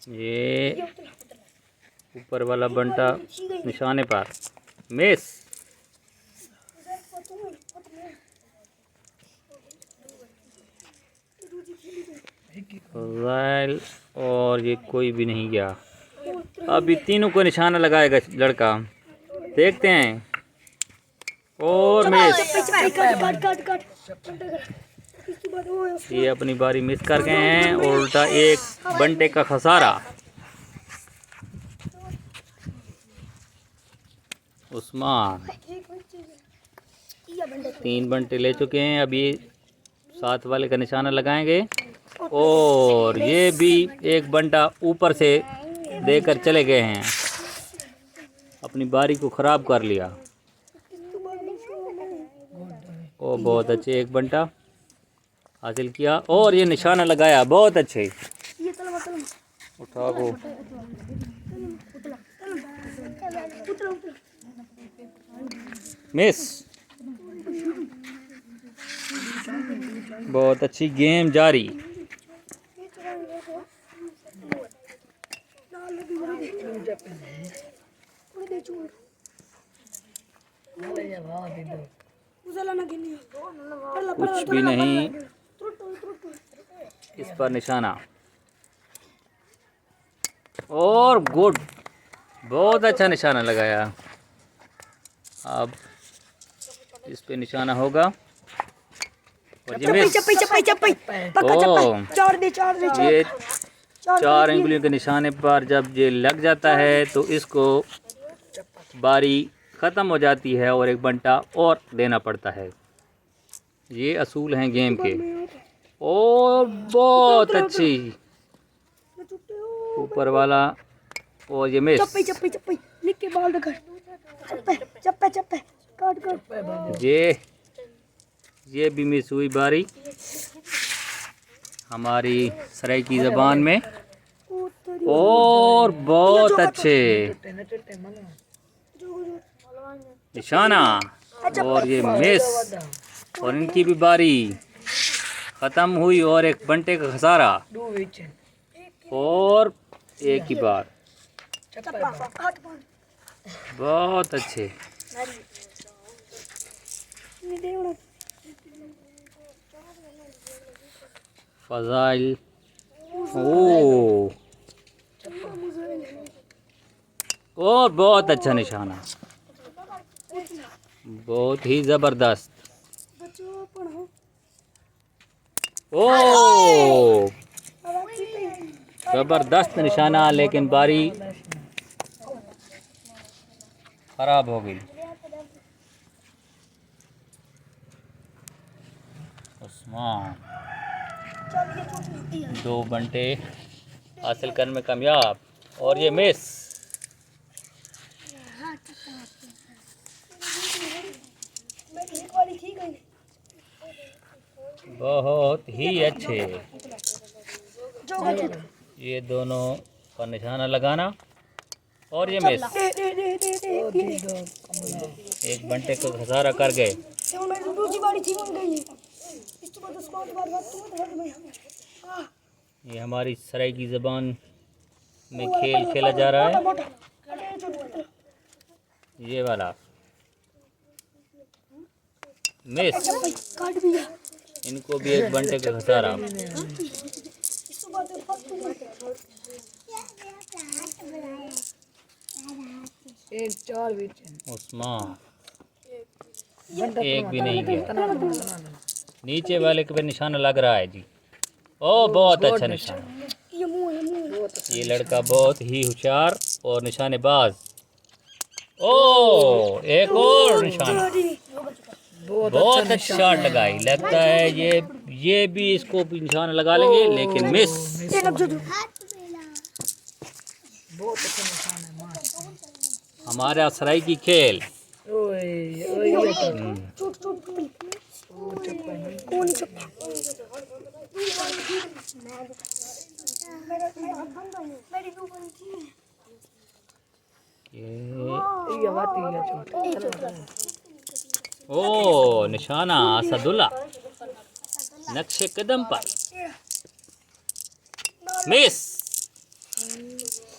ये ऊपर वाला बंटा निशाने पर, मिस। फज़ाइल और ये कोई भी नहीं गया। अभी तीनों को निशाना लगाएगा लड़का, देखते हैं। और मिस। ये अपनी बारी मिस कर गए हैं और उल्टा एक बंटे का खसारा। उस्मान 3 बंटे ले चुके हैं। अभी 7 वाले का निशाना लगाएंगे और ये भी एक बंटा ऊपर से देकर चले गए हैं, अपनी बारी को ख़राब कर लिया। ओ बहुत अच्छे, एक बंटा हासिल किया और ये निशाना लगाया, बहुत अच्छे। उठा को मिस। बहुत अच्छी गेम जारी। कुछ भी नहीं, इस पर निशाना और गुड, बहुत अच्छा निशाना लगाया। अब इस पे निशाना होगा और ये मिस। ये 4 उंगलियों के निशाने पर जब ये लग जाता है तो इसको बारी ख़त्म हो जाती है और एक बंटा और देना पड़ता है। ये असूल हैं गेम के। और बहुत अच्छी ऊपर वाला और ये मिस। ये भी मिस हुई बारी हमारी सराइकी ज़बान में। और बहुत अच्छे निशाना और ये मिस और इनकी भी बारी ख़त्म हुई और एक बंटे का खसारा और एक ही बार। बहुत अच्छे। फज़ाइल और बहुत अच्छा निशाना, बहुत ही ज़बरदस्त। ओ ज़बरदस्त निशाना, लेकिन बारी ख़राब हो गई। उस्मान 2 बंटे हासिल करने में कामयाब और ये मिस। बहुत ही अच्छे। ये दोनों पर निशाना लगाना और ये मिस। एक बंटे को खसारा कर गए। ये हमारी सराइकी ज़बान में खेल खेला जा रहा है। ये वाला मिस। इनको भी एक बंटे का खसारा। उस्मान एक भी नहीं गया। नीचे वाले के पे निशाना लग रहा है जी। ओ बहुत अच्छा निशाना। ये लड़का बहुत ही होशियार और निशानेबाज। ओ एक और निशाना, बहुत अच्छा शॉट लगाई। लगता है ये भी इसको भी निशाना लगा लेंगे, लेकिन मिस। हमारा सराइकी खेल। ओ निशाना असदुल्ला नक्शे कदम पर, मिस।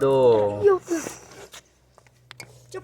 2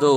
2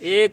1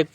1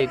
1